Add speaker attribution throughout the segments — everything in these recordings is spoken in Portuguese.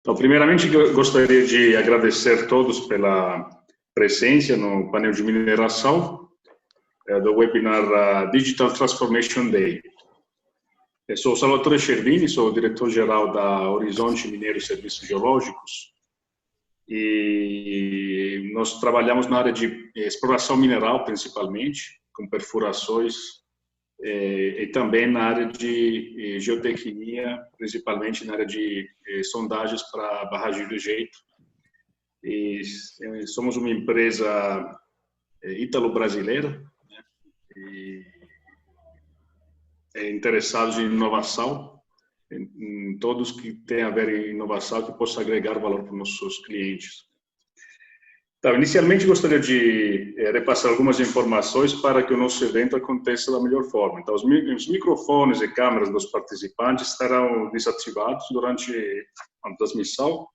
Speaker 1: Então, primeiramente, eu gostaria de agradecer a todos pela presença no painel de mineração do webinar Digital Transformation Day. Eu sou Salvatore Cervini, sou o diretor-geral da Horizonte Mineiro e Serviços Geológicos e nós trabalhamos na área de exploração mineral, principalmente, com perfurações e também na área de geotecnia, principalmente na área de sondagens para barragem do jeito. E somos uma empresa ítalo-brasileira, né? E interessados em inovação, em todos que têm a ver em inovação, que possa agregar valor para os nossos clientes. Então, inicialmente, gostaria de repassar algumas informações para que o nosso evento aconteça da melhor forma. Então, os microfones e câmeras dos participantes estarão desativados durante a transmissão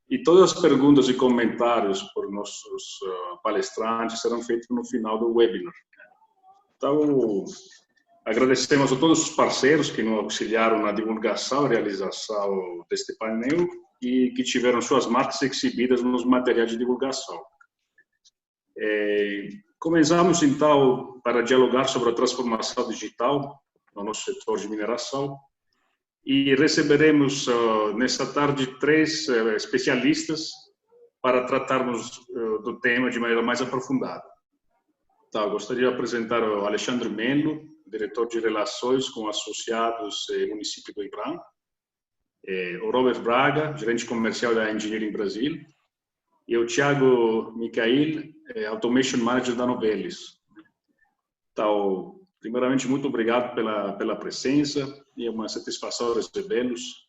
Speaker 1: e todas as perguntas e comentários por nossos palestrantes serão feitos no final do webinar. Então, agradecemos a todos os parceiros que nos auxiliaram na divulgação e realização deste painel e que tiveram suas marcas exibidas nos materiais de divulgação. Começamos, então, para dialogar sobre a transformação digital no nosso setor de mineração e receberemos, nesta tarde, 3 especialistas para tratarmos do tema de maneira mais aprofundada. Então, gostaria de apresentar o Alexandre Melo, diretor de Relações com Associados e Município do IBRAM, o Robert Braga, gerente comercial da Engineering Brasil, e o Thiago Micael, Automation Manager da Novelis. Então, primeiramente, muito obrigado pela presença, e é uma satisfação recebê-los.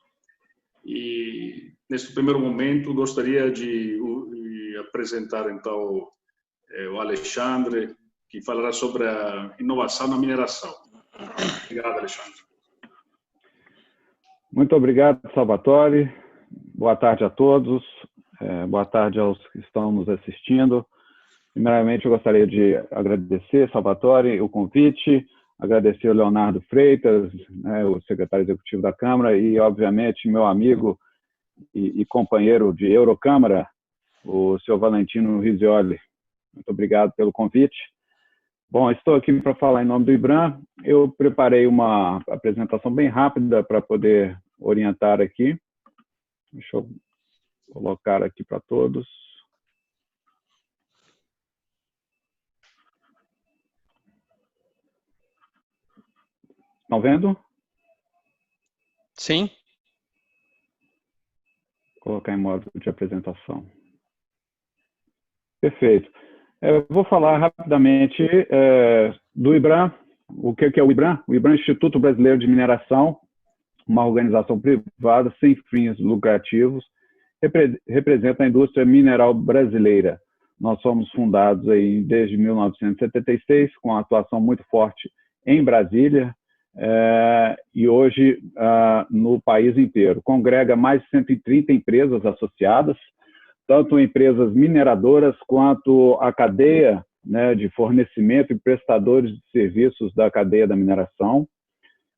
Speaker 1: E, neste primeiro momento, gostaria de apresentar, então, o Alexandre, que falará sobre a inovação na mineração. Obrigado, Alexandre.
Speaker 2: Muito obrigado, Salvatore. Boa tarde a todos. Boa tarde aos que estão nos assistindo. Primeiramente, eu gostaria de agradecer, Salvatore, o convite, agradecer ao Leonardo Freitas, né, o secretário executivo da Câmara, e, obviamente, meu amigo e companheiro de Eurocâmara, o senhor Valentino Rizioli. Muito obrigado pelo convite. Bom, estou aqui para falar em nome do IBRAM. Eu preparei uma apresentação bem rápida para poder orientar aqui. Deixa eu colocar aqui para todos. Estão vendo?
Speaker 3: Sim.
Speaker 2: Vou colocar em modo de apresentação. Perfeito. Eu vou falar rapidamente do IBRAM. O que é o IBRAM? O IBRAM é o Instituto Brasileiro de Mineração, uma organização privada sem fins lucrativos, representa a indústria mineral brasileira. Nós somos fundados aí desde 1976, com uma atuação muito forte em Brasília e hoje no país inteiro. Congrega mais de 130 empresas associadas, tanto empresas mineradoras quanto a cadeia, né, de fornecimento e prestadores de serviços da cadeia da mineração.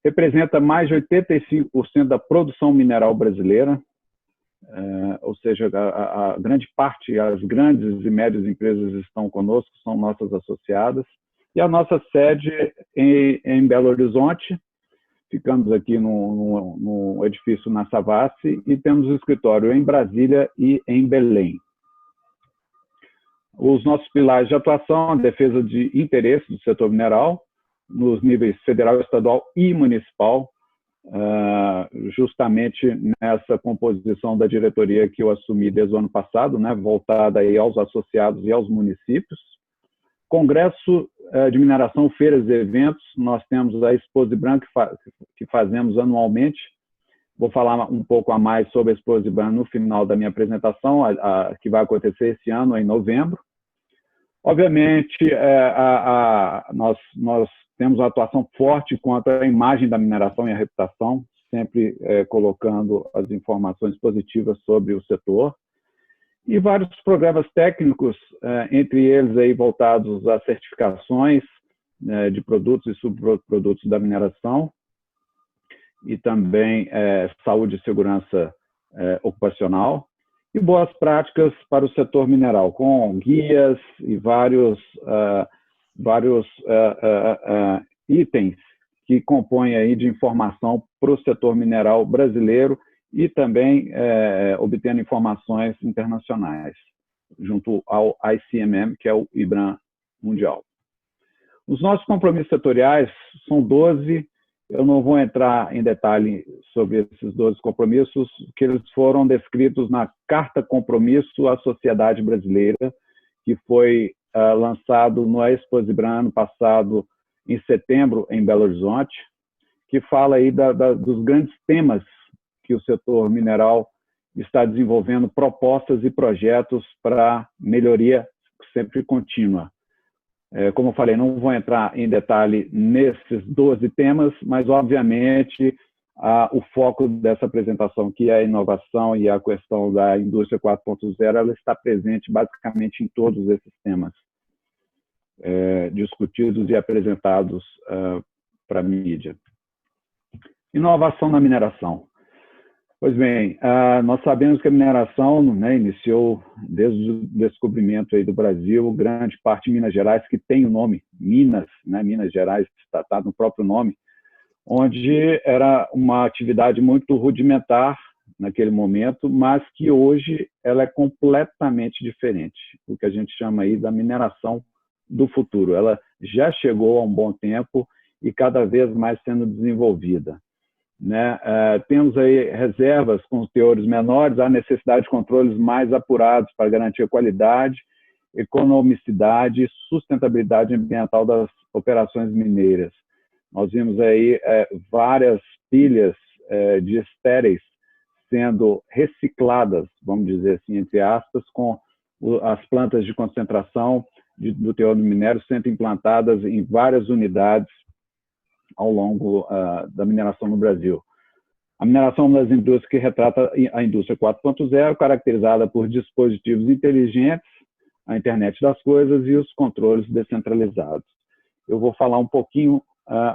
Speaker 2: Representa mais de 85% da produção mineral brasileira, ou seja, a grande parte, as grandes e médias empresas estão conosco, são nossas associadas. E a nossa sede em Belo Horizonte, ficamos aqui no edifício na Savassi e temos escritório em Brasília e em Belém. Os nossos pilares de atuação, a defesa de interesses do setor mineral, nos níveis federal, estadual e municipal, justamente nessa composição da diretoria que eu assumi desde o ano passado, né, voltada aí aos associados e aos municípios. Congresso de mineração, feiras e eventos, nós temos a Exposibran que fazemos anualmente. Vou falar um pouco a mais sobre a Exposibran no final da minha apresentação, que vai acontecer esse ano, em novembro. Obviamente, nós temos uma atuação forte quanto à imagem da mineração e a reputação, sempre colocando as informações positivas sobre o setor. E vários programas técnicos, entre eles aí voltados a certificações de produtos e subprodutos da mineração, e também saúde e segurança ocupacional, e boas práticas para o setor mineral, com guias e vários itens que compõem aí de informação para o setor mineral brasileiro e também obtendo informações internacionais, junto ao ICMM, que é o IBRAM mundial. Os nossos compromissos setoriais são 12. Eu não vou entrar em detalhe sobre esses 12 compromissos, que eles foram descritos na Carta Compromisso à Sociedade Brasileira, que foi lançado no Expo IBRAM ano passado, em setembro, em Belo Horizonte, que fala aí dos grandes temas que o setor mineral está desenvolvendo, propostas e projetos para melhoria sempre contínua. Como eu falei, não vou entrar em detalhe nesses 12 temas, mas, obviamente, o foco dessa apresentação, que é a inovação e a questão da indústria 4.0, ela está presente basicamente em todos esses temas discutidos e apresentados para a mídia. Inovação na mineração. Pois bem, nós sabemos que a mineração, né, iniciou desde o descobrimento aí do Brasil, grande parte de Minas Gerais, que tem o nome Minas, né, Minas Gerais está no próprio nome, onde era uma atividade muito rudimentar naquele momento, mas que hoje ela é completamente diferente, o que a gente chama aí da mineração do futuro. Ela já chegou há um bom tempo e cada vez mais sendo desenvolvida. Né? Temos aí reservas com teores menores, há necessidade de controles mais apurados para garantir a qualidade, economicidade e sustentabilidade ambiental das operações mineiras. Nós vimos aí várias pilhas de estéreis sendo recicladas, vamos dizer assim, entre aspas, com as plantas de concentração do teor do minério sendo implantadas em várias unidades ao longo da mineração no Brasil. A mineração é uma das indústrias que retrata a indústria 4.0, caracterizada por dispositivos inteligentes, a internet das coisas e os controles descentralizados. Eu vou falar um pouquinho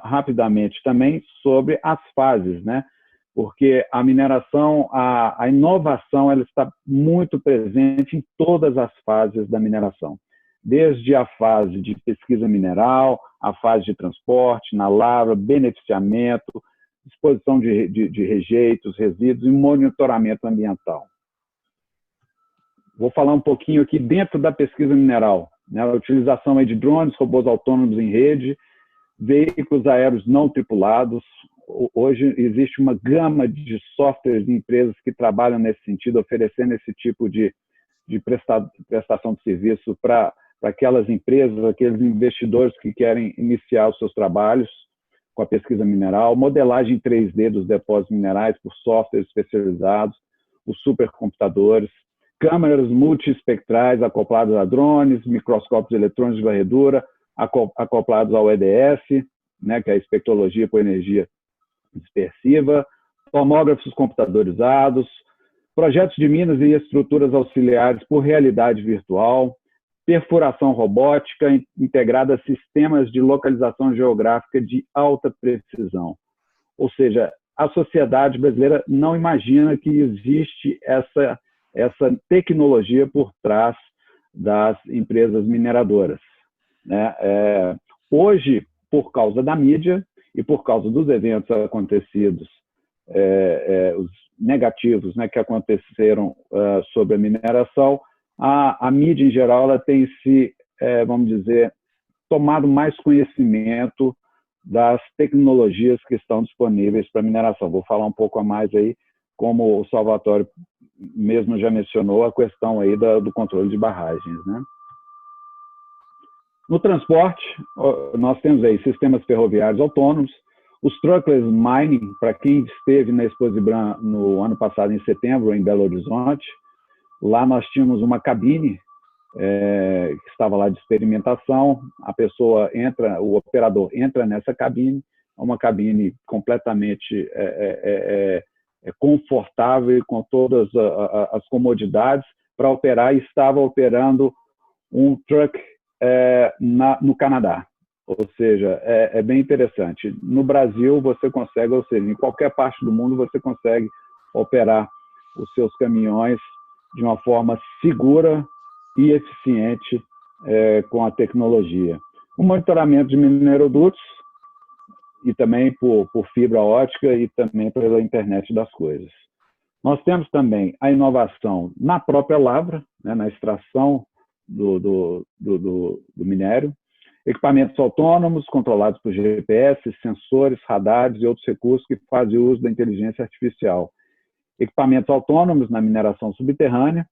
Speaker 2: rapidamente também sobre as fases, né? Porque a mineração, a inovação, ela está muito presente em todas as fases da mineração. Desde a fase de pesquisa mineral, a fase de transporte, na lavra, beneficiamento, disposição de rejeitos, resíduos e monitoramento ambiental. Vou falar um pouquinho aqui dentro da pesquisa mineral, né? A utilização aí de drones, robôs autônomos em rede, veículos aéreos não tripulados. Hoje existe uma gama de softwares de empresas que trabalham nesse sentido, oferecendo esse tipo de prestação de serviço para aquelas empresas, aqueles investidores que querem iniciar os seus trabalhos com a pesquisa mineral, modelagem 3D dos depósitos minerais por softwares especializados, os supercomputadores, câmeras multiespectrais acopladas a drones, microscópios eletrônicos de varredura, acoplados ao EDS, né, que é a espectrologia por energia dispersiva, tomógrafos computadorizados, projetos de minas e estruturas auxiliares por realidade virtual, perfuração robótica integrada a sistemas de localização geográfica de alta precisão. Ou seja, a sociedade brasileira não imagina que existe essa tecnologia por trás das empresas mineradoras, né? Hoje, por causa da mídia e por causa dos eventos acontecidos, os negativos, né, que aconteceram sobre a mineração, a mídia, em geral, ela tem se, vamos dizer, tomado mais conhecimento das tecnologias que estão disponíveis para mineração. Vou falar um pouco a mais aí, como o Salvatore mesmo já mencionou, a questão aí do controle de barragens, né? No transporte, nós temos aí sistemas ferroviários autônomos, os truckless mining, para quem esteve na Expo IBRAM no ano passado, em setembro, em Belo Horizonte, lá nós tínhamos uma cabine que estava lá de experimentação, a pessoa entra, o operador entra nessa cabine, uma cabine completamente confortável, com todas as comodidades para operar, e estava operando um truck no Canadá. Ou seja, é bem interessante. No Brasil, você consegue, ou seja, em qualquer parte do mundo, você consegue operar os seus caminhões de uma forma segura e eficiente com a tecnologia. O monitoramento de minerodutos e também por fibra ótica e também pela internet das coisas. Nós temos também a inovação na própria lavra, né, na extração do minério, equipamentos autônomos controlados por GPS, sensores, radares e outros recursos que fazem uso da inteligência artificial. Equipamentos autônomos na mineração subterrânea,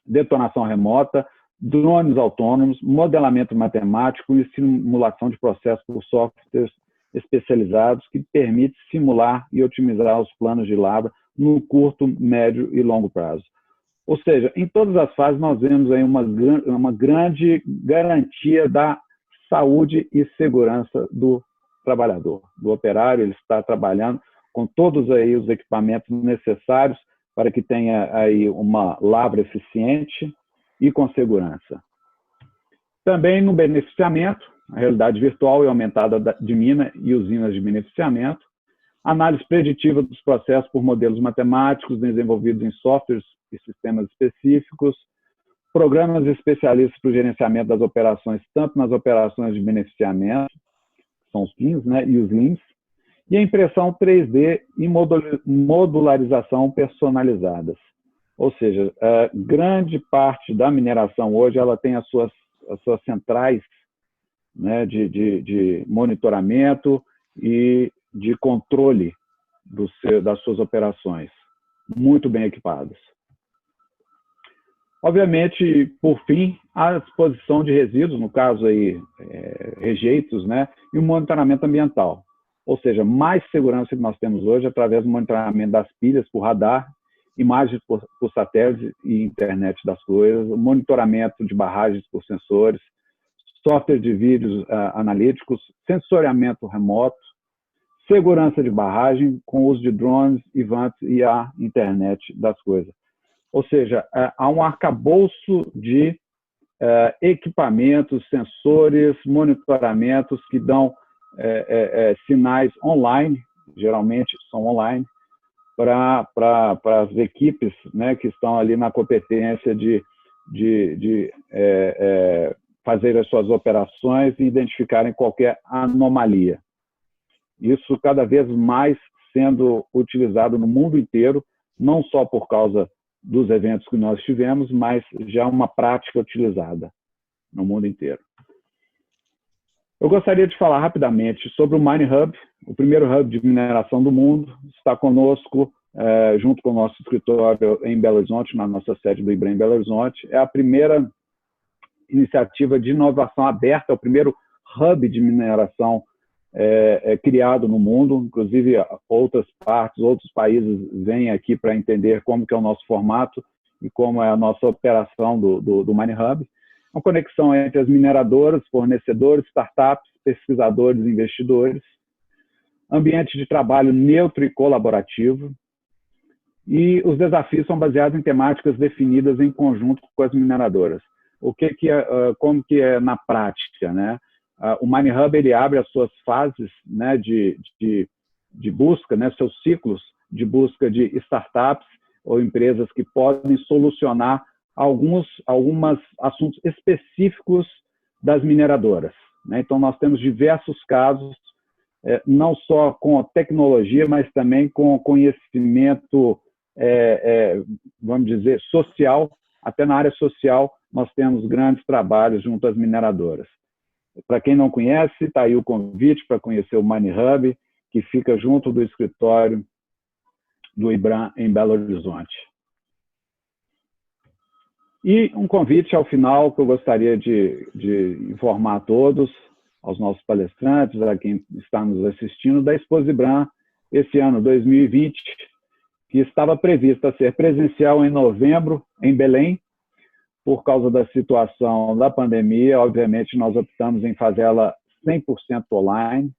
Speaker 2: detonação remota, drones autônomos, modelamento matemático e simulação de processos por softwares especializados que permite simular e otimizar os planos de lavra no curto, médio e longo prazo. Ou seja, em todas as fases nós vemos aí uma grande garantia da saúde e segurança do trabalhador, do operário. Ele está trabalhando com todos aí os equipamentos necessários para que tenha aí uma lavra eficiente e com segurança. Também no beneficiamento, a realidade virtual e aumentada de mina e usinas de beneficiamento, análise preditiva dos processos por modelos matemáticos desenvolvidos em softwares e sistemas específicos, programas especialistas para o gerenciamento das operações, tanto nas operações de beneficiamento, que são os PINs, né, e os LIMs, e a impressão 3D e modularização personalizadas. Ou seja, a grande parte da mineração hoje ela tem as suas centrais, né, de monitoramento e de controle das suas operações, muito bem equipadas. Obviamente, por fim, a disposição de resíduos, no caso aí, rejeitos, né, e o monitoramento ambiental. Ou seja, mais segurança que nós temos hoje através do monitoramento das pilhas por radar, imagens por satélite e internet das coisas, monitoramento de barragens por sensores, software de vídeos analíticos, sensoriamento remoto, segurança de barragem com uso de drones, IVANTs e a internet das coisas. Ou seja, há um arcabouço de equipamentos, sensores, monitoramentos que dão sinais online, geralmente são online, para as equipes, né, que estão ali na competência de fazer as suas operações e identificarem qualquer anomalia. Isso cada vez mais sendo utilizado no mundo inteiro, não só por causa dos eventos que nós tivemos, mas já uma prática utilizada no mundo inteiro. Eu gostaria de falar rapidamente sobre o MineHub, o primeiro hub de mineração do mundo. Está conosco, junto com o nosso escritório em Belo Horizonte, na nossa sede do IBRAM em Belo Horizonte. É a primeira iniciativa de inovação aberta, é o primeiro hub de mineração criado no mundo. Inclusive, outras partes, outros países vêm aqui para entender como que é o nosso formato e como é a nossa operação do MineHub. Uma conexão entre as mineradoras, fornecedores, startups, pesquisadores e investidores, ambiente de trabalho neutro e colaborativo, e os desafios são baseados em temáticas definidas em conjunto com as mineradoras. Como que é na prática, né? O MineHub ele abre as suas fases, né, de busca, né, seus ciclos de busca de startups ou empresas que podem solucionar alguns assuntos específicos das mineradoras, né? Então, nós temos diversos casos, não só com tecnologia, mas também com conhecimento, vamos dizer, social. Até na área social, nós temos grandes trabalhos junto às mineradoras. Para quem não conhece, está aí o convite para conhecer o MineHub, que fica junto do escritório do IBRAM em Belo Horizonte. E um convite ao final que eu gostaria de informar a todos, aos nossos palestrantes, a quem está nos assistindo, da Expo IBRAM, esse ano 2020, que estava prevista ser presencial em novembro, em Belém. Por causa da situação da pandemia, obviamente, nós optamos em fazê-la 100% online.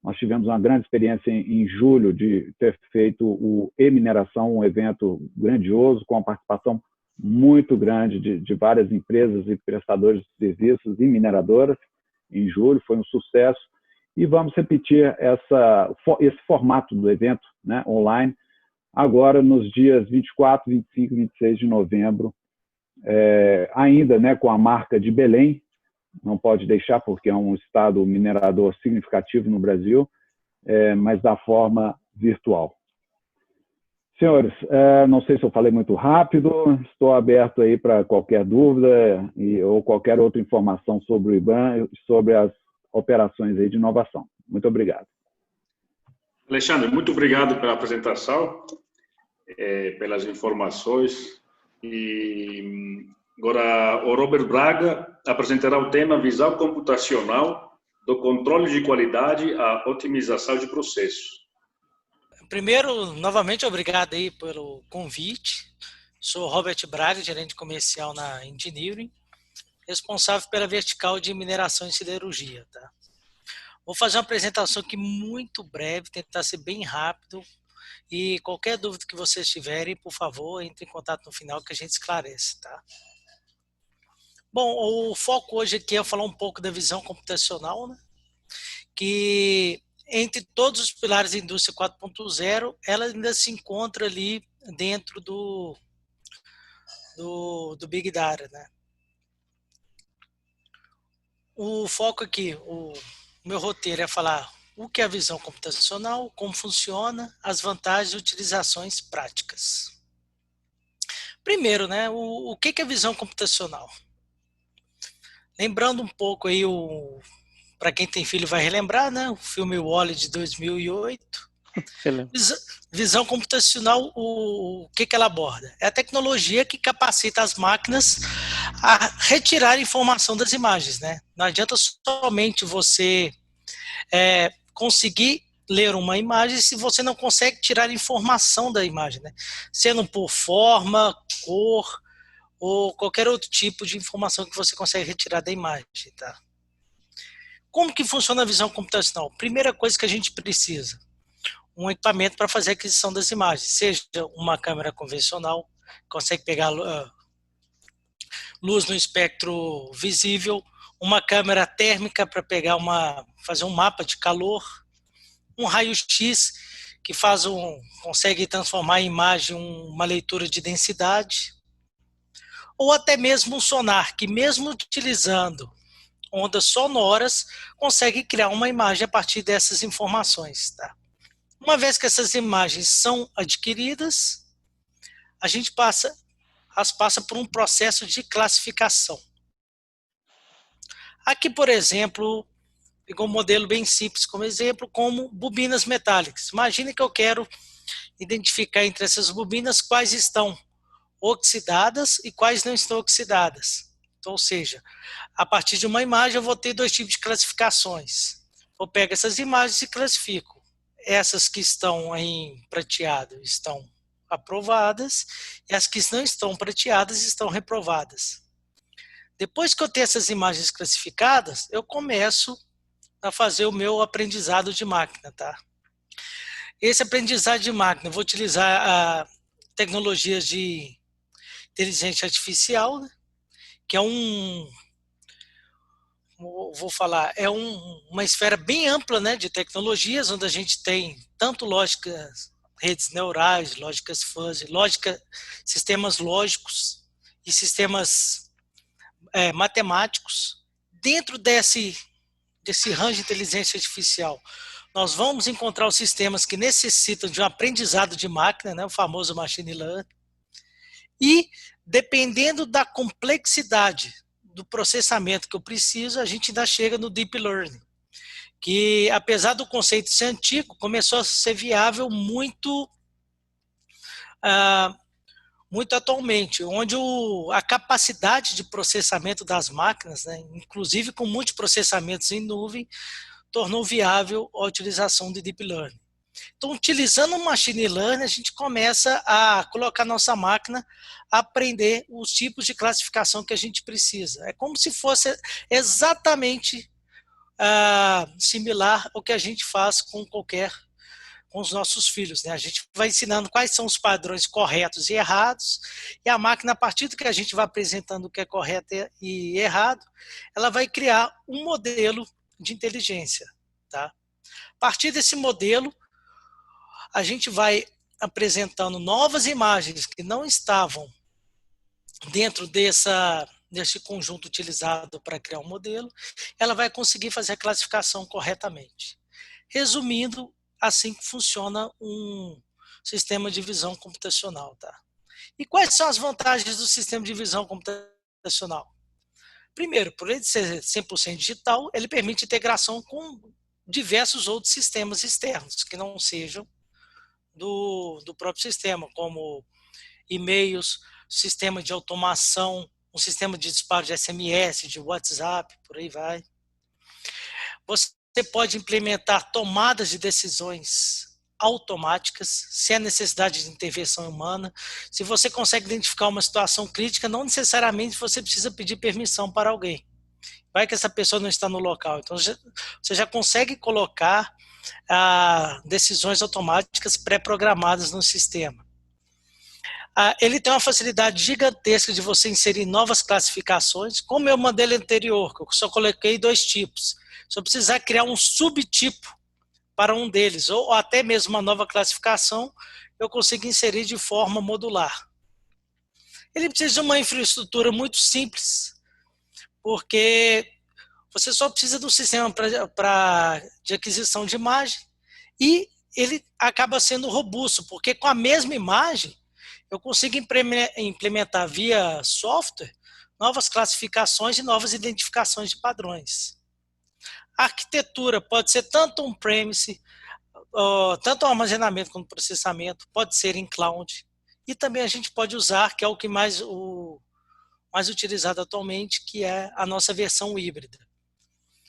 Speaker 2: Nós tivemos uma grande experiência em julho de ter feito o E-Mineração, um evento grandioso, com a participação muito grande de várias empresas e prestadores de serviços e mineradoras. Em julho, foi um sucesso. E vamos repetir esse formato do evento, né, online, agora nos dias 24, 25 e 26 de novembro, ainda, né, com a marca de Belém, não pode deixar porque é um estado minerador significativo no Brasil, mas da forma virtual. Senhores, não sei se eu falei muito rápido, estou aberto aí para qualquer dúvida ou qualquer outra informação sobre o IBAN, sobre as operações aí de inovação. Muito obrigado.
Speaker 1: Alexandre, muito obrigado pela apresentação, pelas informações. E agora o Robert Braga apresentará o tema Visão Computacional do Controle de Qualidade à Otimização de Processos.
Speaker 3: Primeiro, novamente, obrigado aí pelo convite. Sou Robert Braga, gerente comercial na Engineering, responsável pela vertical de mineração e siderurgia. Tá? Vou fazer uma apresentação aqui muito breve, tentar ser bem rápido. E qualquer dúvida que vocês tiverem, por favor, entre em contato no final que a gente esclarece. Tá? Bom, o foco hoje aqui é falar um pouco da visão computacional, né? Que entre todos os pilares da indústria 4.0, ela ainda se encontra ali dentro do Big Data, né? O foco aqui, o meu roteiro é falar o que é a visão computacional, como funciona, as vantagens e utilizações práticas. Primeiro, né, o que é a visão computacional? Lembrando um pouco aí, para quem tem filho vai relembrar, né, o filme Wall-E de 2008. Visão computacional, o que ela aborda? É a tecnologia que capacita as máquinas a retirar informação das imagens, né? Não adianta somente você conseguir ler uma imagem se você não consegue tirar informação da imagem, né? Sendo por forma, cor ou qualquer outro tipo de informação que você consegue retirar da imagem, tá? Como que funciona a visão computacional? Primeira coisa que a gente precisa, um equipamento para fazer a aquisição das imagens, seja uma câmera convencional, consegue pegar luz no espectro visível, uma câmera térmica para fazer um mapa de calor, um raio-x que consegue transformar em imagem uma leitura de densidade, ou até mesmo um sonar que, mesmo utilizando ondas sonoras, consegue criar uma imagem a partir dessas informações. Tá? Uma vez que essas imagens são adquiridas, a gente passa por um processo de classificação. Aqui, por exemplo, pegou um modelo bem simples como exemplo, como bobinas metálicas. Imagine que eu quero identificar entre essas bobinas quais estão oxidadas e quais não estão oxidadas. Então, ou seja, a partir de uma imagem eu vou ter dois tipos de classificações. Eu pego essas imagens e classifico. Essas que estão em prateado estão aprovadas e as que não estão prateadas estão reprovadas. Depois que eu tenho essas imagens classificadas, eu começo a fazer o meu aprendizado de máquina. Tá? Esse aprendizado de máquina, eu vou utilizar tecnologias de inteligência artificial, né? Que é uma esfera bem ampla, né, de tecnologias, onde a gente tem tanto lógicas, redes neurais, lógicas fuzzy, sistemas lógicos e sistemas matemáticos. Dentro desse range de inteligência artificial, nós vamos encontrar os sistemas que necessitam de um aprendizado de máquina, né, o famoso machine learning, e dependendo da complexidade do processamento que eu preciso, a gente ainda chega no deep learning, que apesar do conceito ser antigo, começou a ser viável muito atualmente, onde a capacidade de processamento das máquinas, né, inclusive com multiprocessamentos em nuvem, tornou viável a utilização de deep learning. Então, utilizando o machine learning, a gente começa a colocar nossa máquina a aprender os tipos de classificação que a gente precisa. É como se fosse exatamente similar ao que a gente faz com os nossos filhos, né? A gente vai ensinando quais são os padrões corretos e errados, e a máquina, a partir do que a gente vai apresentando o que é correto e errado, ela vai criar um modelo de inteligência. Tá? A partir desse modelo, a gente vai apresentando novas imagens que não estavam dentro desse conjunto utilizado para criar um modelo, ela vai conseguir fazer a classificação corretamente. Resumindo, assim que funciona um sistema de visão computacional. Tá? E quais são as vantagens do sistema de visão computacional? Primeiro, por ele ser 100% digital, ele permite integração com diversos outros sistemas externos, que não sejam do próprio sistema, como e-mails, sistema de automação, um sistema de disparo de SMS, de WhatsApp, por aí vai. Você pode implementar tomadas de decisões automáticas, sem a necessidade de intervenção humana. Se você consegue identificar uma situação crítica, não necessariamente você precisa pedir permissão para alguém. Vai que essa pessoa não está no local. Então, você já consegue colocar decisões automáticas pré-programadas no sistema. Ele tem uma facilidade gigantesca de você inserir novas classificações, como o meu modelo anterior, que eu só coloquei 2 tipos. Se eu precisar criar um subtipo para um deles, ou até mesmo uma nova classificação, eu consigo inserir de forma modular. Ele precisa de uma infraestrutura muito simples, porque você só precisa do sistema de aquisição de imagem e ele acaba sendo robusto, porque com a mesma imagem eu consigo implementar via software novas classificações e novas identificações de padrões. A arquitetura pode ser tanto on-premise, tanto o armazenamento quanto o processamento, pode ser em cloud. E também a gente pode usar, que é o que mais utilizado atualmente, que é a nossa versão híbrida.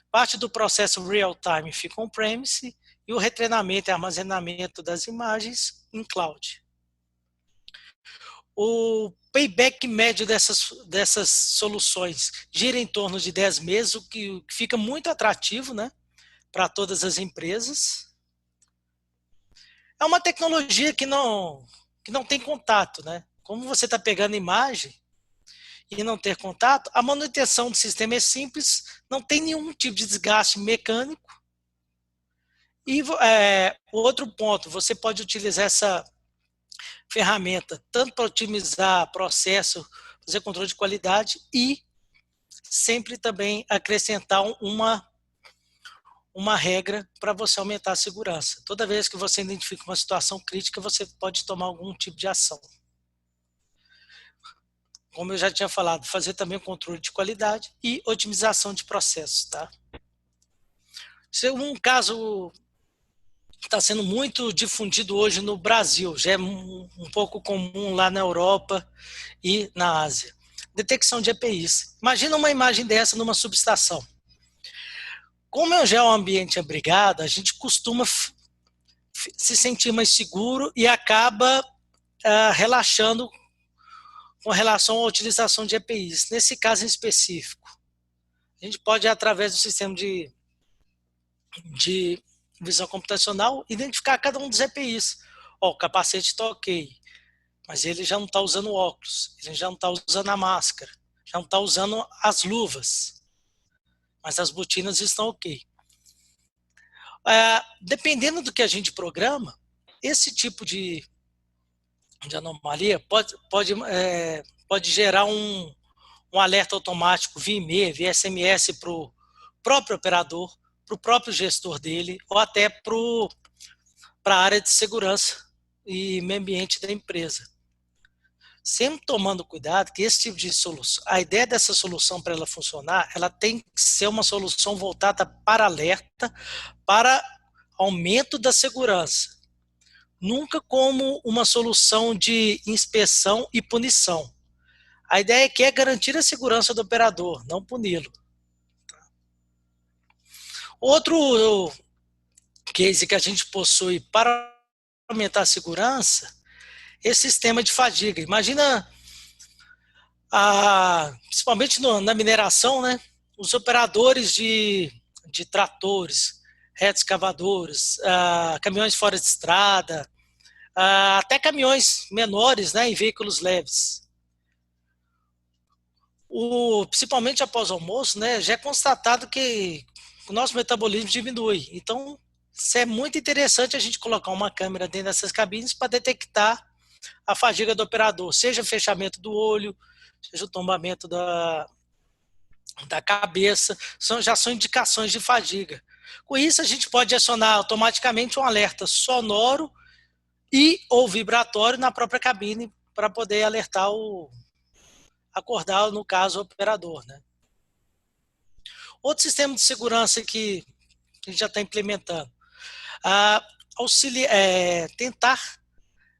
Speaker 3: Parte do processo real-time fica on-premise e o retreinamento e armazenamento das imagens em cloud. O payback médio dessas soluções gira em torno de 10 meses, o que fica muito atrativo, né, para todas as empresas. É uma tecnologia que não tem contato, né? Como você está pegando imagem e não ter contato, a manutenção do sistema é simples, não tem nenhum tipo de desgaste mecânico. E outro ponto, você pode utilizar essa ferramenta tanto para otimizar processo, fazer controle de qualidade e sempre também acrescentar uma regra para você aumentar a segurança. Toda vez que você identifica uma situação crítica, você pode tomar algum tipo de ação. Como eu já tinha falado, fazer também o controle de qualidade e otimização de processos. Tá? Um caso está sendo muito difundido hoje no Brasil, já é um pouco comum lá na Europa e na Ásia. Detecção de EPIs. Imagina uma imagem dessa numa subestação. Como já é um ambiente abrigado, a gente costuma se sentir mais seguro e acaba relaxando com relação à utilização de EPIs. Nesse caso em específico, a gente pode, através do sistema de visão computacional, identificar cada um dos EPIs. O capacete está ok, mas ele já não está usando óculos, ele já não está usando a máscara, já não está usando as luvas, mas as botinas estão ok. Dependendo do que a gente programa, esse tipo de anomalia pode gerar um alerta automático via e-mail, via SMS para o próprio operador, para o próprio gestor dele, ou até para a área de segurança e meio ambiente da empresa. Sempre tomando cuidado que esse tipo de solução, a ideia dessa solução para ela funcionar, ela tem que ser uma solução voltada para alerta, para aumento da segurança. Nunca como uma solução de inspeção e punição. A ideia é garantir a segurança do operador, não puni-lo. Outro case que a gente possui para aumentar a segurança é esse sistema de fadiga. Imagina, principalmente na mineração, né, os operadores de tratores, retroescavadores, caminhões fora de estrada, até caminhões menores, né, em veículos leves. Principalmente após o almoço, né, já é constatado que o nosso metabolismo diminui. Então, isso é muito interessante a gente colocar uma câmera dentro dessas cabines para detectar a fadiga do operador, seja fechamento do olho, seja o tombamento da cabeça, já são indicações de fadiga. Com isso, a gente pode acionar automaticamente um alerta sonoro e ou vibratório na própria cabine para poder alertar acordar, no caso, o operador, né? Outro sistema de segurança que a gente já está implementando, tentar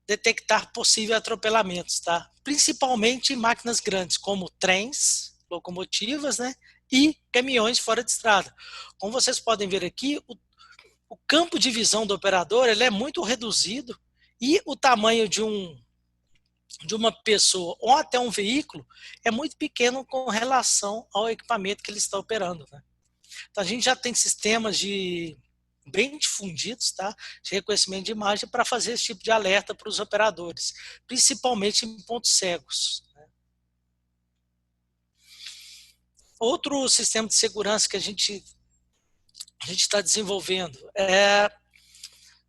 Speaker 3: detectar possíveis atropelamentos, tá? Principalmente em máquinas grandes, como trens, locomotivas, né? E caminhões fora de estrada. Como vocês podem ver aqui, o campo de visão do operador ele é muito reduzido e o tamanho de uma pessoa ou até um veículo é muito pequeno com relação ao equipamento que ele está operando, né? Então a gente já tem sistemas bem difundidos, tá? De reconhecimento de imagem para fazer esse tipo de alerta para os operadores, principalmente em pontos cegos, né? Outro sistema de segurança que a gente está desenvolvendo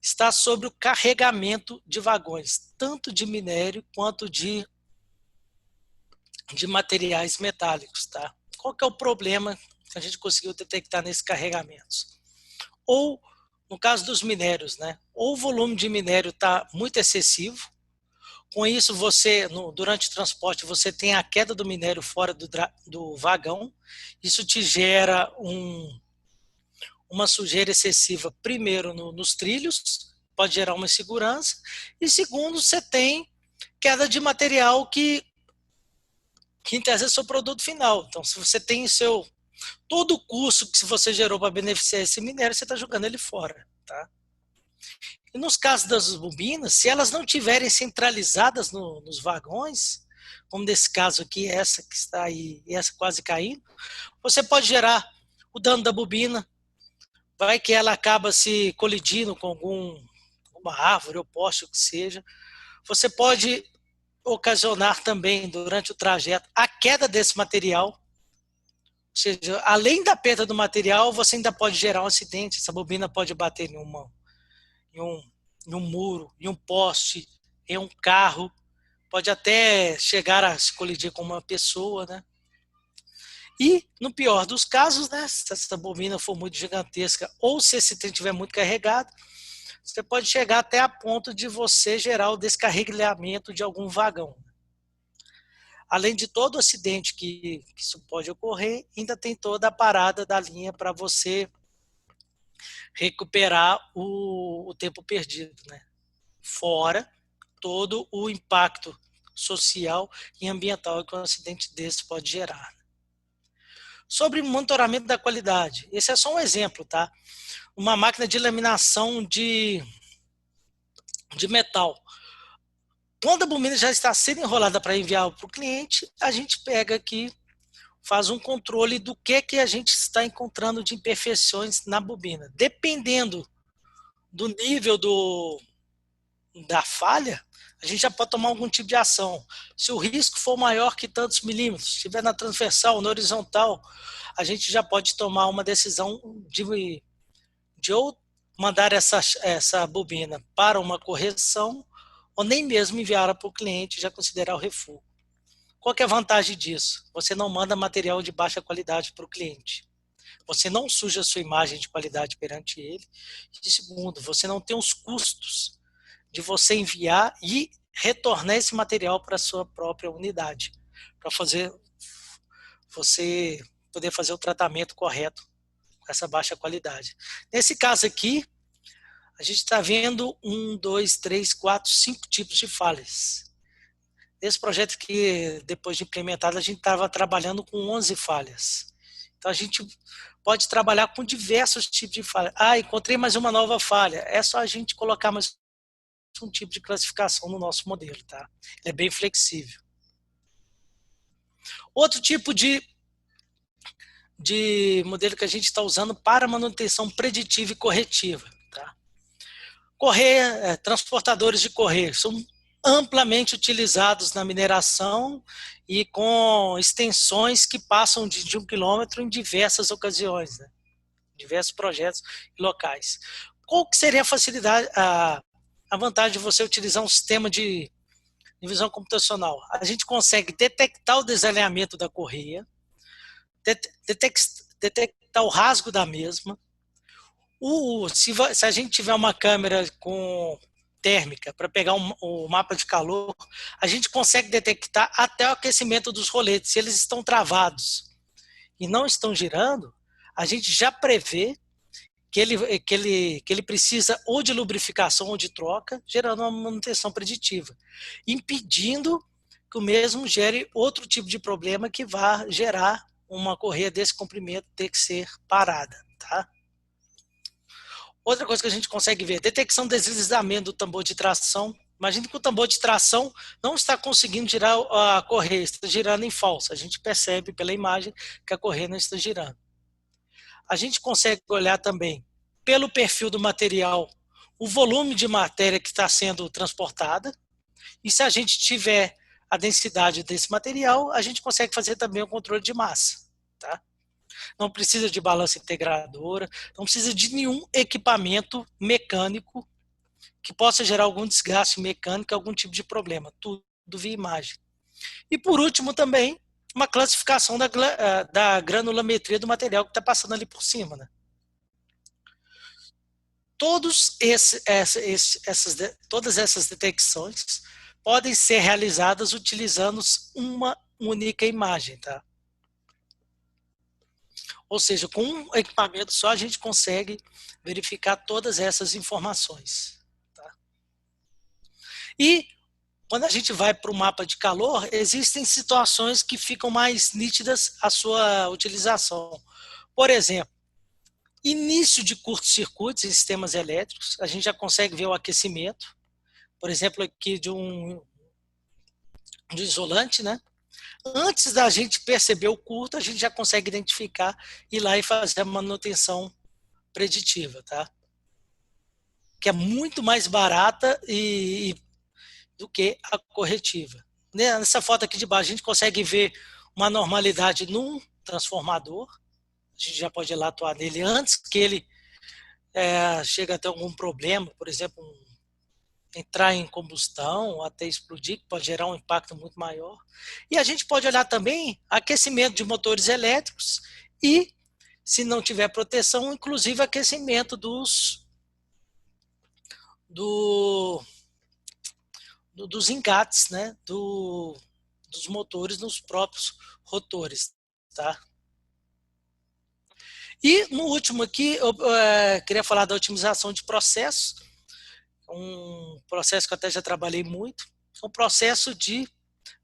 Speaker 3: está sobre o carregamento de vagões, tanto de minério quanto de materiais metálicos, tá? Qual que é o problema que a gente conseguiu detectar nesses carregamentos? Ou, no caso dos minérios, né? Ou o volume de minério está muito excessivo, com isso durante o transporte, você tem a queda do minério fora do vagão, isso te gera uma sujeira excessiva, primeiro nos trilhos, pode gerar uma insegurança, e segundo, você tem queda de material que interessa o seu produto final. Então, se você tem todo o custo que se você gerou para beneficiar esse minério, você está jogando ele fora, tá? E nos casos das bobinas, se elas não tiverem centralizadas nos vagões, como nesse caso aqui, essa que está aí, essa quase caindo, você pode gerar o dano da bobina, vai que ela acaba se colidindo com uma árvore ou poste, o que seja. Você pode ocasionar também, durante o trajeto, a queda desse material. Ou seja, além da perda do material, você ainda pode gerar um acidente. Essa bobina pode bater em um muro, em um poste, em um carro. Pode até chegar a se colidir com uma pessoa, né? E, no pior dos casos, né, se essa bobina for muito gigantesca ou se esse trem estiver muito carregado, você pode chegar até a ponto de você gerar o descarregamento de algum vagão. Além de todo o acidente que isso pode ocorrer, ainda tem toda a parada da linha para você recuperar o tempo perdido, né? Fora todo o impacto social e ambiental que um acidente desse pode gerar. Sobre monitoramento da qualidade, esse é só um exemplo, tá? Uma máquina de laminação de metal. Quando a bobina já está sendo enrolada para enviar para o cliente, a gente pega aqui, faz um controle do que a gente está encontrando de imperfeições na bobina. Dependendo do nível da falha, a gente já pode tomar algum tipo de ação. Se o risco for maior que tantos milímetros, se estiver na transversal, na horizontal, a gente já pode tomar uma decisão de ou mandar essa bobina para uma correção, ou nem mesmo enviá-la para o cliente, já considerar o refugo. Qual que é a vantagem disso? Você não manda material de baixa qualidade para o cliente. Você não suja a sua imagem de qualidade perante ele. E segundo, você não tem os custos de você enviar e retornar esse material para a sua própria unidade, para você poder fazer o tratamento correto com essa baixa qualidade. Nesse caso aqui, a gente está vendo 1, 2, 3, 4, 5 tipos de falhas. Nesse projeto que, depois de implementado, a gente estava trabalhando com 11 falhas. Então, a gente pode trabalhar com diversos tipos de falha. Encontrei mais uma nova falha. É só a gente colocar mais um tipo de classificação no nosso modelo, tá? Ele é bem flexível. Outro tipo de modelo que a gente está usando para manutenção preditiva e corretiva, tá? Transportadores de correio são amplamente utilizados na mineração e com extensões que passam de 1 quilômetro em diversas ocasiões, né? Diversos projetos locais. qual que seria a facilidade, a vantagem de você utilizar um sistema de visão computacional? A gente consegue detectar o desalinhamento da correia, detectar o rasgo da mesma. Se a gente tiver uma câmera com térmica para pegar o mapa de calor, a gente consegue detectar até o aquecimento dos roletes. Se eles estão travados e não estão girando, a gente já prevê que ele precisa ou de lubrificação ou de troca, gerando uma manutenção preditiva, impedindo que o mesmo gere outro tipo de problema que vá gerar uma correia desse comprimento ter que ser parada, tá? Outra coisa que a gente consegue ver, detecção de deslizamento do tambor de tração. Imagine que o tambor de tração não está conseguindo girar a correia, está girando em falsa. A gente percebe pela imagem que a correia não está girando. A gente consegue olhar também, pelo perfil do material, o volume de matéria que está sendo transportada. E se a gente tiver a densidade desse material, a gente consegue fazer também o controle de massa, tá? Não precisa de balança integradora, não precisa de nenhum equipamento mecânico que possa gerar algum desgaste mecânico, algum tipo de problema, tudo via imagem. E por último também, uma classificação da granulometria do material que está passando ali por cima, né? Todas essas detecções podem ser realizadas utilizando uma única imagem, tá? Ou seja, com um equipamento só a gente consegue verificar todas essas informações. Tá? E quando a gente vai para o mapa de calor, existem situações que ficam mais nítidas a sua utilização. Por exemplo, início de curto-circuitos em sistemas elétricos, a gente já consegue ver o aquecimento, por exemplo, aqui de um isolante, né? Antes da gente perceber o curto, a gente já consegue identificar, ir lá e fazer a manutenção preditiva, tá? Que é muito mais barata do que a corretiva. Nessa foto aqui de baixo, a gente consegue ver uma normalidade num transformador. A gente já pode ir lá atuar nele antes que ele chegue a ter algum problema, por exemplo, entrar em combustão ou até explodir, que pode gerar um impacto muito maior. E a gente pode olhar também aquecimento de motores elétricos e, se não tiver proteção, inclusive aquecimento dos engates, né, dos motores nos próprios rotores. Tá? E no último aqui, eu queria falar da otimização de processos, um processo que eu até já trabalhei muito, é um processo de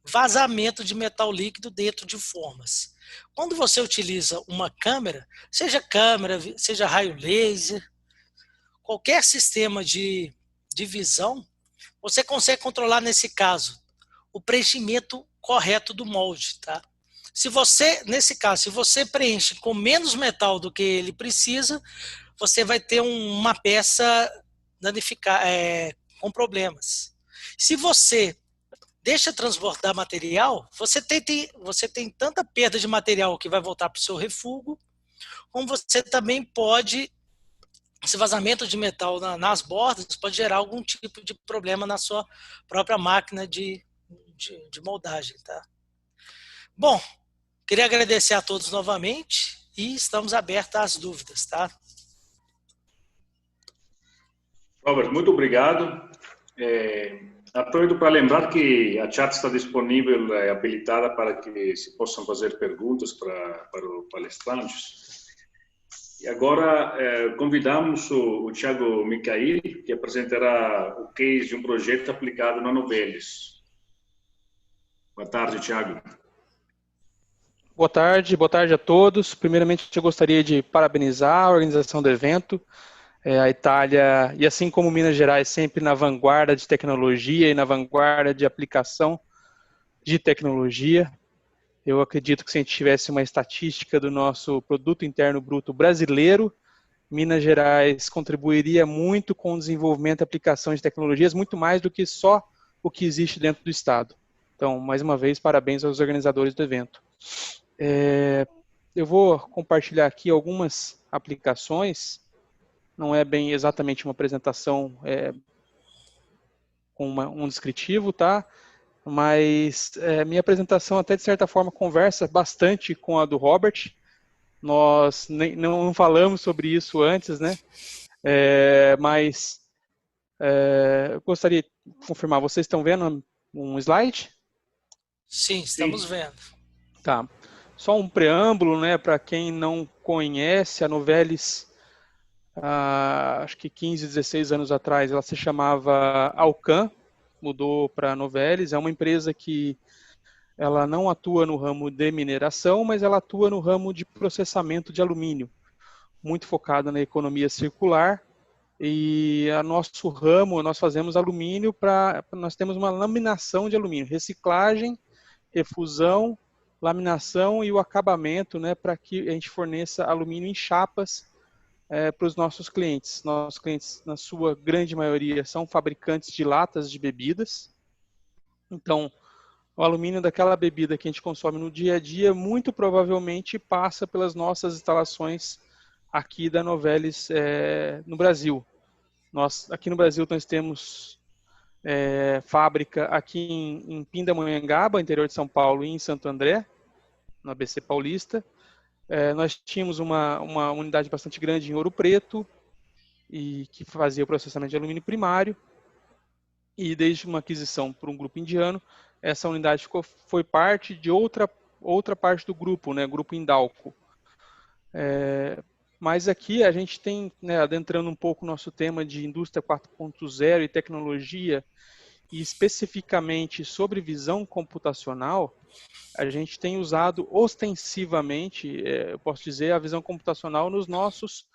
Speaker 3: vazamento de metal líquido dentro de formas. Quando você utiliza uma câmera, seja raio laser, qualquer sistema de visão, você consegue controlar, nesse caso, o preenchimento correto do molde. Tá? Nesse caso, se você preenche com menos metal do que ele precisa, você vai ter uma peça com problemas. Se você deixa transbordar material, você tem tanta perda de material que vai voltar para o seu refúgio, como você também pode, esse vazamento de metal nas bordas pode gerar algum tipo de problema na sua própria máquina de moldagem. Tá? Bom, queria agradecer a todos novamente e estamos abertos às dúvidas. Tá?
Speaker 1: Robert, muito obrigado. Aproveito para lembrar que a chat está disponível, habilitada para que se possam fazer perguntas para os palestrantes. E agora convidamos o Thiago Michail, que apresentará o case de um projeto aplicado na Novellus. Boa tarde, Thiago.
Speaker 4: Boa tarde a todos. Primeiramente, eu gostaria de parabenizar a organização do evento. A Itália, e assim como Minas Gerais, sempre na vanguarda de tecnologia e na vanguarda de aplicação de tecnologia. Eu acredito que se a gente tivesse uma estatística do nosso produto interno bruto brasileiro, Minas Gerais contribuiria muito com o desenvolvimento e aplicação de tecnologias, muito mais do que só o que existe dentro do estado. Então, mais uma vez, parabéns aos organizadores do evento. Eu vou compartilhar aqui algumas aplicações não é bem exatamente uma apresentação com um descritivo, tá? Mas minha apresentação até de certa forma conversa bastante com a do Robert. Nós não falamos sobre isso antes, né? Mas eu gostaria de confirmar, vocês estão vendo um slide?
Speaker 3: Sim, estamos vendo.
Speaker 4: Tá. Só um preâmbulo, né, para quem não conhece, a Novelis, acho que 15, 16 anos atrás, ela se chamava Alcan, mudou para Novelis, é uma empresa que ela não atua no ramo de mineração, mas ela atua no ramo de processamento de alumínio, muito focada na economia circular. E a nosso ramo, nós fazemos alumínio nós temos uma laminação de alumínio, reciclagem, refusão, laminação e o acabamento, né, para que a gente forneça alumínio em chapas para os nossos clientes. Nossos clientes, na sua grande maioria, são fabricantes de latas de bebidas. Então, o alumínio daquela bebida que a gente consome no dia a dia, muito provavelmente passa pelas nossas instalações aqui da Novelis no Brasil. Aqui no Brasil, nós temos fábrica aqui em Pindamonhangaba, interior de São Paulo, e em Santo André, no ABC Paulista. Nós tínhamos uma unidade bastante grande em Ouro Preto, e que fazia o processamento de alumínio primário. E desde uma aquisição por um grupo indiano, essa unidade foi parte de outra parte do grupo, né, Grupo Indalco. Mas aqui a gente tem, né, adentrando um pouco o nosso tema de indústria 4.0 e tecnologia, e especificamente sobre visão computacional, a gente tem usado ostensivamente, eu posso dizer, a visão computacional nos nossos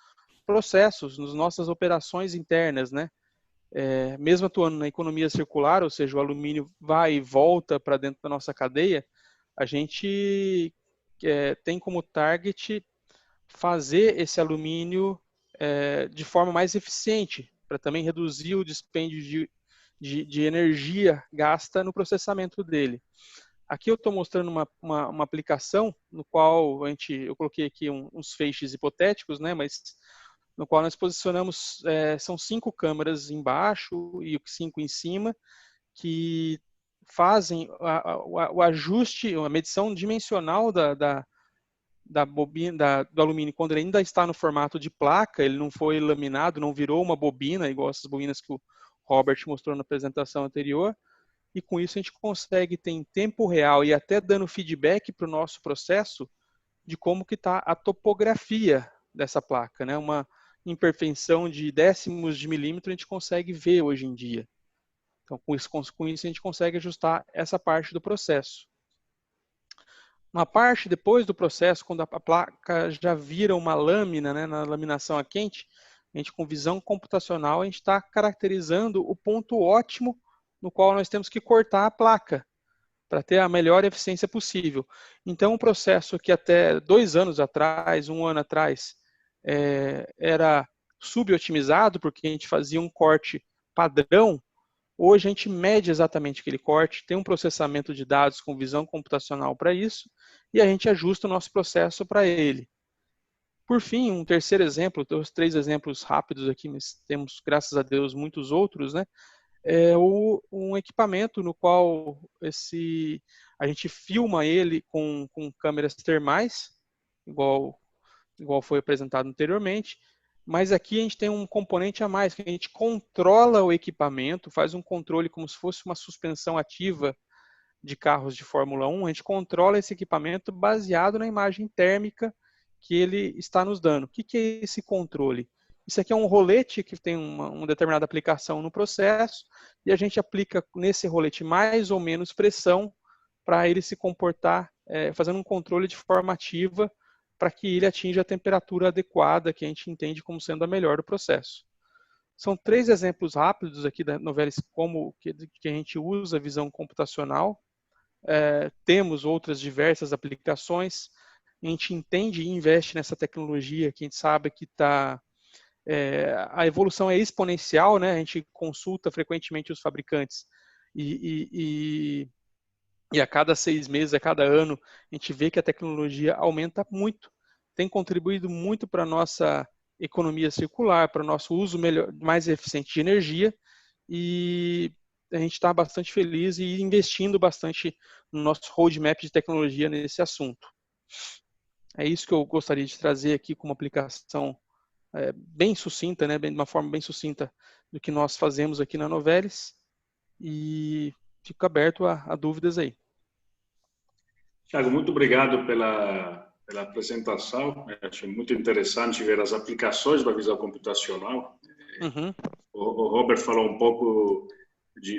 Speaker 4: processos, nas nossas operações internas, né? Mesmo atuando na economia circular, ou seja, o alumínio vai e volta para dentro da nossa cadeia, a gente tem como target fazer esse alumínio de forma mais eficiente, para também reduzir o dispêndio de energia gasta no processamento dele. Aqui eu estou mostrando uma aplicação no qual eu coloquei aqui uns feixes hipotéticos, né, mas no qual nós posicionamos, são 5 câmeras embaixo e 5 em cima, que fazem o ajuste, a medição dimensional da bobina, do alumínio, quando ele ainda está no formato de placa, ele não foi laminado, não virou uma bobina, igual essas bobinas que o Robert mostrou na apresentação anterior, e com isso a gente consegue ter em tempo real e até dando feedback para o nosso processo de como que está a topografia dessa placa, né? Uma imperfeição de décimos de milímetro a gente consegue ver hoje em dia. Então, com isso a gente consegue ajustar essa parte do processo. Uma parte depois do processo, quando a placa já vira uma lâmina, né, na laminação a quente, a gente com visão computacional, a gente está caracterizando o ponto ótimo no qual nós temos que cortar a placa para ter a melhor eficiência possível. Então, um processo que até 2 anos atrás, 1 ano atrás, era subotimizado, porque a gente fazia um corte padrão, hoje a gente mede exatamente aquele corte, tem um processamento de dados com visão computacional para isso, e a gente ajusta o nosso processo para ele. Por fim, um terceiro exemplo, tenho 3 exemplos rápidos aqui, mas temos, graças a Deus, muitos outros, né? Um equipamento no qual a gente filma ele com câmeras termais, igual foi apresentado anteriormente, mas aqui a gente tem um componente a mais, que a gente controla o equipamento, faz um controle como se fosse uma suspensão ativa de carros de Fórmula 1, a gente controla esse equipamento baseado na imagem térmica que ele está nos dando. O que é esse controle? Isso aqui é um rolete que tem uma determinada aplicação no processo e a gente aplica nesse rolete mais ou menos pressão para ele se comportar, fazendo um controle de forma ativa para que ele atinja a temperatura adequada que a gente entende como sendo a melhor do processo. São 3 exemplos rápidos aqui da Novelis como que a gente usa a visão computacional. Temos outras diversas aplicações. A gente entende e investe nessa tecnologia que a gente sabe que a evolução é exponencial, né? A gente consulta frequentemente os fabricantes e a cada 6 meses, a cada ano, a gente vê que a tecnologia aumenta muito, tem contribuído muito para a nossa economia circular, para o nosso uso melhor, mais eficiente de energia, e a gente está bastante feliz e investindo bastante no nosso roadmap de tecnologia nesse assunto. É isso que eu gostaria de trazer aqui como aplicação bem sucinta, né, de uma forma bem sucinta do que nós fazemos aqui na Novelis, e fico aberto a dúvidas aí.
Speaker 1: Thiago, muito obrigado pela apresentação. Achei muito interessante ver as aplicações da visão computacional.
Speaker 4: Uhum.
Speaker 1: O Robert falou um pouco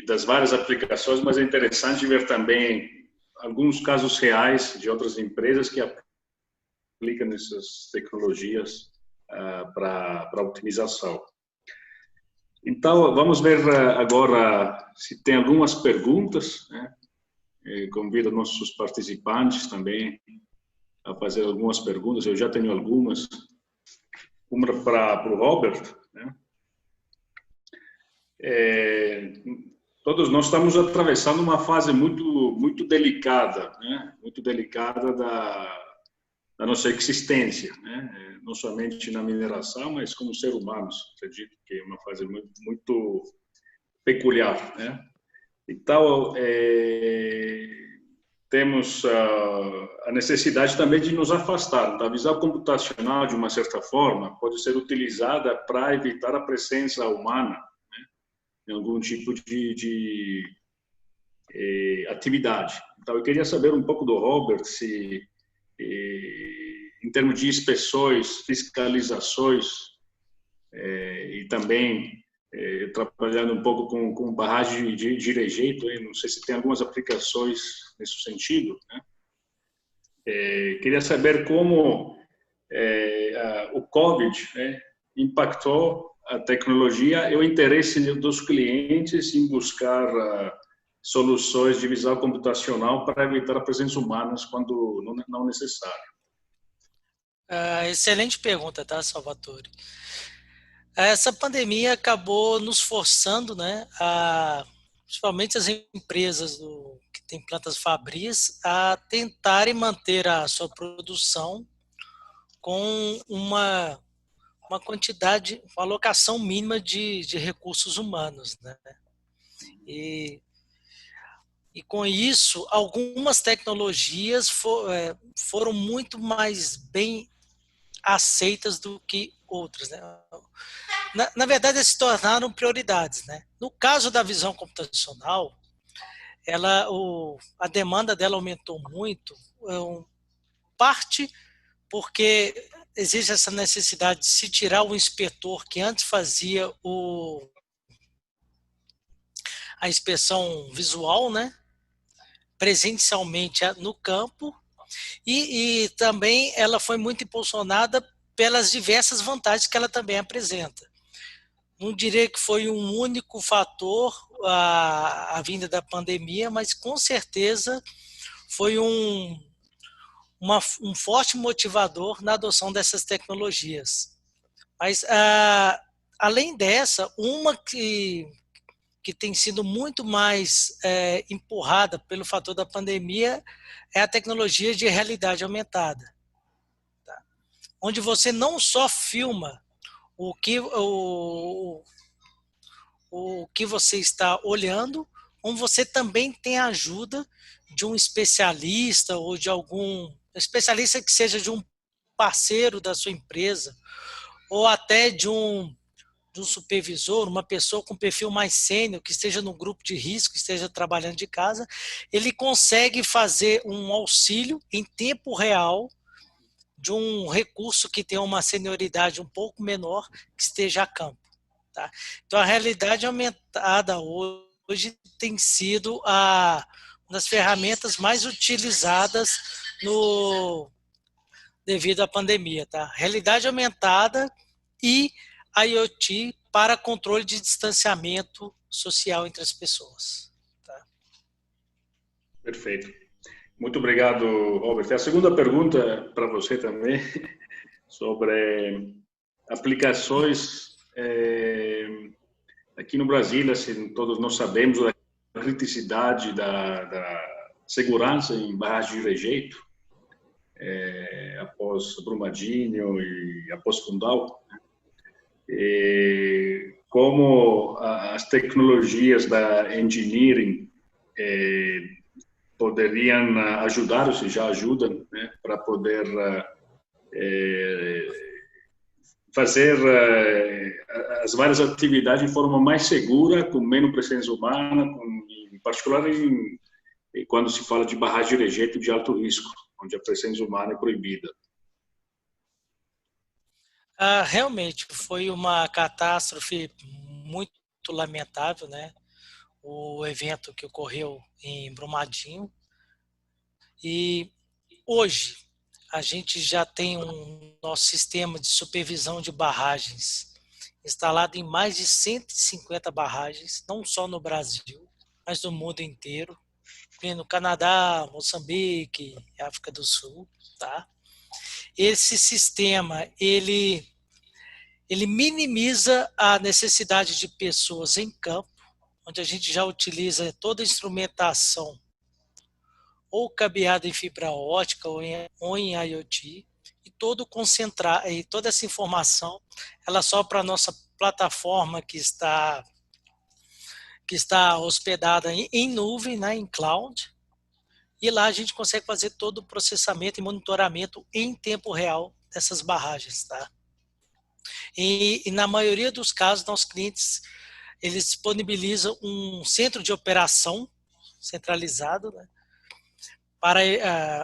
Speaker 1: das várias aplicações, mas é interessante ver também alguns casos reais de outras empresas que aplicam essas tecnologias para otimização. Então, vamos ver agora se tem algumas perguntas, né? Convido nossos participantes também a fazer algumas perguntas. Eu já tenho algumas. Uma para o Robert, né? Todos nós estamos atravessando uma fase muito delicada, né? Muito delicada da nossa existência, né? Não somente na mineração, mas como ser humanos. Acredito que é uma fase muito peculiar, né? Então, temos a necessidade também de nos afastar. Então, a visão computacional, de uma certa forma, pode ser utilizada para evitar a presença humana, né, em algum tipo de atividade. Então, eu queria saber um pouco do Robert, se, em termos de inspeções, fiscalizações, e também trabalhando um pouco com barragem de rejeito, não sei se tem algumas aplicações nesse sentido, né? Queria saber como o COVID, né, impactou a tecnologia e o interesse dos clientes em buscar soluções de visão computacional para evitar a presença humana quando não necessário.
Speaker 3: Excelente pergunta, tá, Salvatore? Essa pandemia acabou nos forçando, né, principalmente as empresas que têm plantas fabris, a tentarem manter a sua produção com uma quantidade, uma alocação mínima de recursos humanos, né? E com isso, algumas tecnologias foram muito mais bem aceitas do que outras, né? Na verdade, elas se tornaram prioridades, né? No caso da visão computacional, a demanda dela aumentou muito, parte porque existe essa necessidade de se tirar o inspetor que antes fazia a inspeção visual, né, presencialmente no campo, e também ela foi muito impulsionada pelas diversas vantagens que ela também apresenta. Não diria que foi um único fator a vinda da pandemia, mas com certeza foi um forte motivador na adoção dessas tecnologias. Mas, além dessa, uma que tem sido muito mais empurrada pelo fator da pandemia é a tecnologia de realidade aumentada, tá? Onde você não só filma o que você está olhando, como você também tem a ajuda de um especialista ou de algum especialista que seja de um parceiro da sua empresa, ou até de um supervisor, uma pessoa com perfil mais sênior, que esteja no grupo de risco, que esteja trabalhando de casa, ele consegue fazer um auxílio em tempo real de um recurso que tem uma senioridade um pouco menor, que esteja a campo, tá? Então, a realidade aumentada hoje tem sido uma das ferramentas mais utilizadas devido à pandemia, tá? Realidade aumentada e IoT para controle de distanciamento social entre as pessoas, tá?
Speaker 1: Perfeito. Muito obrigado, Robert. A segunda pergunta para você também, sobre aplicações aqui no Brasil. Assim, todos nós sabemos da criticidade da segurança em barragem de rejeito, após Brumadinho e após Fundão. como as tecnologias da engineering poderiam ajudar, ou seja, já ajudam, né, para poder fazer as várias atividades de forma mais segura, com menos presença humana, em particular quando se fala de barragem de rejeito de alto risco, onde a presença humana é proibida.
Speaker 3: Realmente, foi uma catástrofe muito lamentável, né? O evento que ocorreu em Brumadinho. E hoje, a gente já tem nosso sistema de supervisão de barragens instalado em mais de 150 barragens, não só no Brasil, mas no mundo inteiro, no Canadá, Moçambique, África do Sul, tá? Esse sistema, ele minimiza a necessidade de pessoas em campo, onde a gente já utiliza toda a instrumentação ou cabeada em fibra ótica ou em IoT, e toda essa informação ela só para a nossa plataforma que está hospedada em nuvem, né, em cloud, e lá a gente consegue fazer todo o processamento e monitoramento em tempo real dessas barragens, tá? E na maioria dos casos, nossos clientes eles disponibilizam um centro de operação centralizado, né,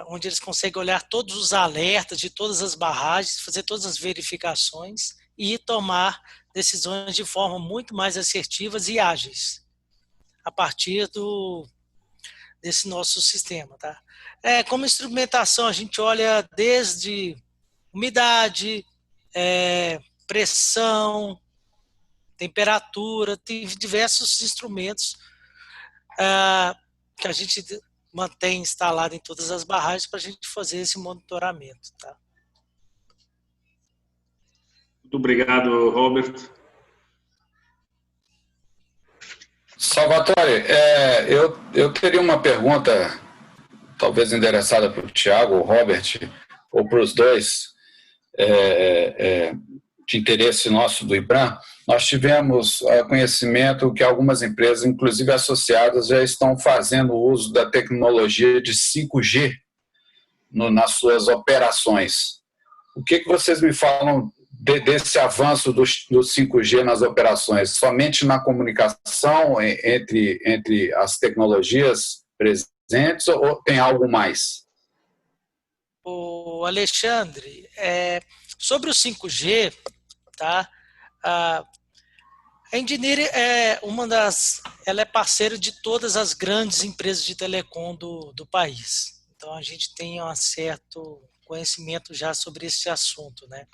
Speaker 3: onde eles conseguem olhar todos os alertas de todas as barragens, fazer todas as verificações e tomar decisões de forma muito mais assertivas e ágeis a partir desse nosso sistema, tá? Como instrumentação, a gente olha desde umidade, pressão, temperatura, tem diversos instrumentos que a gente mantém instalado em todas as barragens para a gente fazer esse monitoramento, tá?
Speaker 1: Muito obrigado, Robert.
Speaker 5: Salvatore, eu teria uma pergunta, talvez endereçada para o Thiago, ou Robert, ou para os dois, de interesse nosso do IBRAM. Nós tivemos conhecimento que algumas empresas, inclusive associadas, já estão fazendo uso da tecnologia de 5G nas suas operações. O que vocês me falam desse avanço do 5G nas operações? Somente na comunicação entre as tecnologias presentes ou tem algo mais?
Speaker 3: O Alexandre, sobre o 5G, tá? A Engineering ela é parceira de todas as grandes empresas de telecom do país. Então a gente tem um certo conhecimento já sobre esse assunto, né?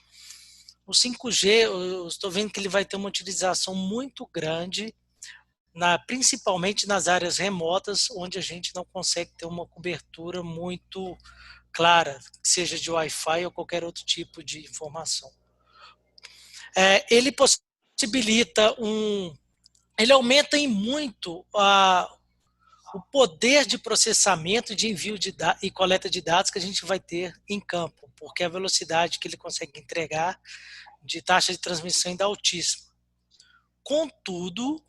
Speaker 3: O 5G, eu estou vendo que ele vai ter uma utilização muito grande, principalmente nas áreas remotas, onde a gente não consegue ter uma cobertura muito clara, seja de Wi-Fi ou qualquer outro tipo de informação. Ele possibilita ele aumenta em muito o poder de processamento, de envio e coleta de dados que a gente vai ter em campo, porque a velocidade que ele consegue entregar de taxa de transmissão ainda é altíssima. Contudo,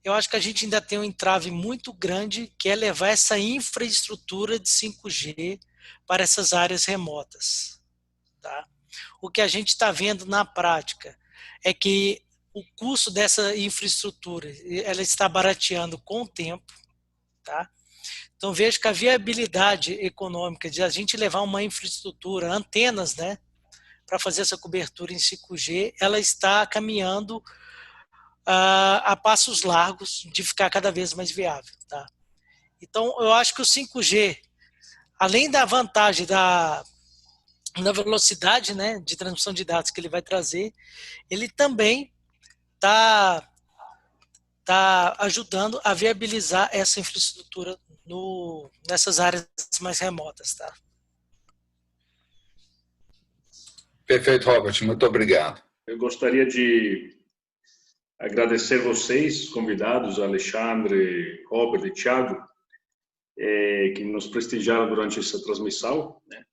Speaker 3: eu acho que a gente ainda tem um entrave muito grande, que é levar essa infraestrutura de 5G para essas áreas remotas, tá? O que a gente está vendo na prática é que o custo dessa infraestrutura ela está barateando com o tempo, tá? Então vejo que a viabilidade econômica de a gente levar uma infraestrutura, antenas, né, para fazer essa cobertura em 5G, ela está caminhando a passos largos de ficar cada vez mais viável, tá? Então eu acho que o 5G, além da vantagem da velocidade, né, de transmissão de dados que ele vai trazer, ele também está ajudando a viabilizar essa infraestrutura nessas áreas mais remotas, tá?
Speaker 5: Perfeito, Robert. Muito obrigado.
Speaker 1: Eu gostaria de agradecer vocês, convidados, Alexandre, Robert e Thiago, que nos prestigiaram durante essa transmissão, né?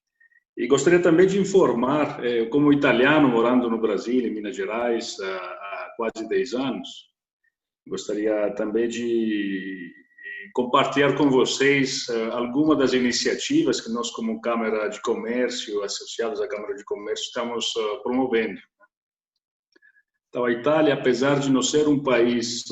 Speaker 1: E gostaria também de informar, como italiano morando no Brasil, em Minas Gerais, há quase 10 anos, gostaria também de compartilhar com vocês algumas das iniciativas que nós, como Câmara de Comércio, associados à Câmara de Comércio, estamos promovendo. Então, a Itália, apesar de não ser um país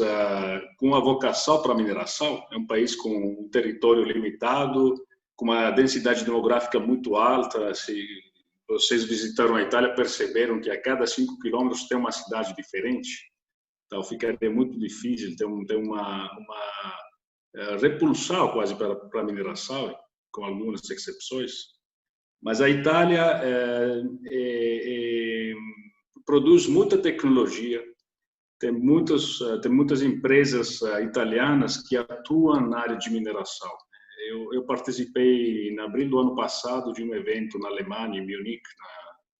Speaker 1: com a vocação para a mineração, é um país com um território limitado, com uma densidade demográfica muito alta. Se vocês visitaram a Itália, perceberam que a cada 5 quilômetros tem uma cidade diferente. Então, ficaria muito difícil ter uma repulsão quase para a mineração, com algumas exceções. Mas a Itália produz muita tecnologia, tem muitas empresas italianas que atuam na área de mineração. Eu participei, em abril do ano passado, de um evento na Alemanha, em Munique,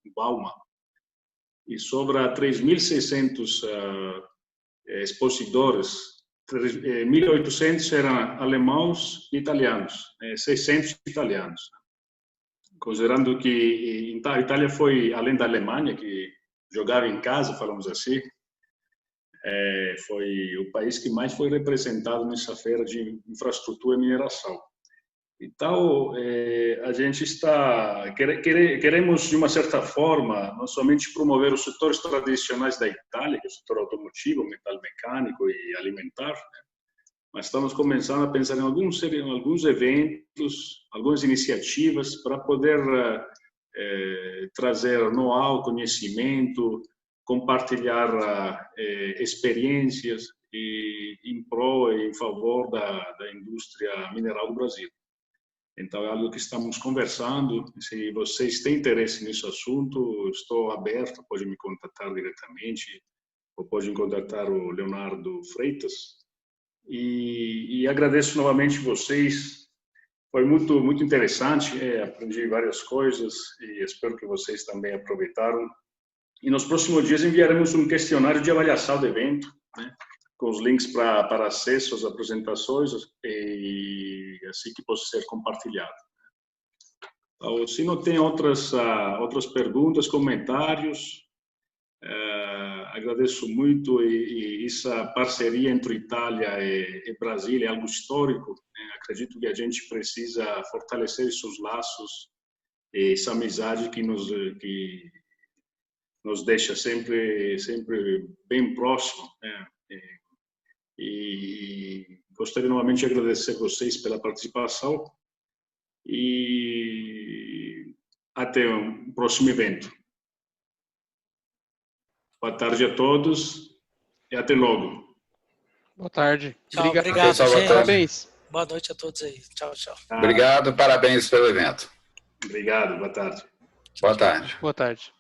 Speaker 1: em Bauma, e sobre 3.600 expositores, 1.800 eram alemãos e italianos, 600 italianos. Considerando que a Itália foi, além da Alemanha, que jogava em casa, falamos assim, foi o país que mais foi representado nessa feira de infraestrutura e mineração. Então, a gente queremos, de uma certa forma, não somente promover os setores tradicionais da Itália, que é o setor automotivo, metal mecânico e alimentar, né? Mas estamos começando a pensar em alguns eventos, algumas iniciativas para poder trazer know-how, conhecimento, compartilhar experiências em prol e em favor da indústria mineral do Brasil. Então, é algo que estamos conversando. Se vocês têm interesse nesse assunto, estou aberto, pode me contatar diretamente, ou pode contatar o Leonardo Freitas. E agradeço novamente vocês. Foi muito interessante, aprendi várias coisas e espero que vocês também aproveitaram. E nos próximos dias enviaremos um questionário de avaliação do evento, né, com os links para acesso às apresentações e assim que possa ser compartilhado. Então, se não tem outras perguntas, comentários, agradeço muito e essa parceria entre Itália e Brasil é algo histórico, né? Acredito que a gente precisa fortalecer esses laços e essa amizade que nos deixa sempre bem próximo, né? E gostaria novamente de agradecer a vocês pela participação e até o próximo evento. Boa tarde a todos e até logo.
Speaker 4: Boa tarde.
Speaker 3: Tchau, obrigado,
Speaker 5: pessoal,
Speaker 3: gente.
Speaker 4: Parabéns.
Speaker 3: Boa noite a todos aí. Tchau, tchau.
Speaker 5: Obrigado, parabéns pelo evento.
Speaker 1: Obrigado, boa tarde.
Speaker 5: Boa tarde.
Speaker 4: Boa tarde.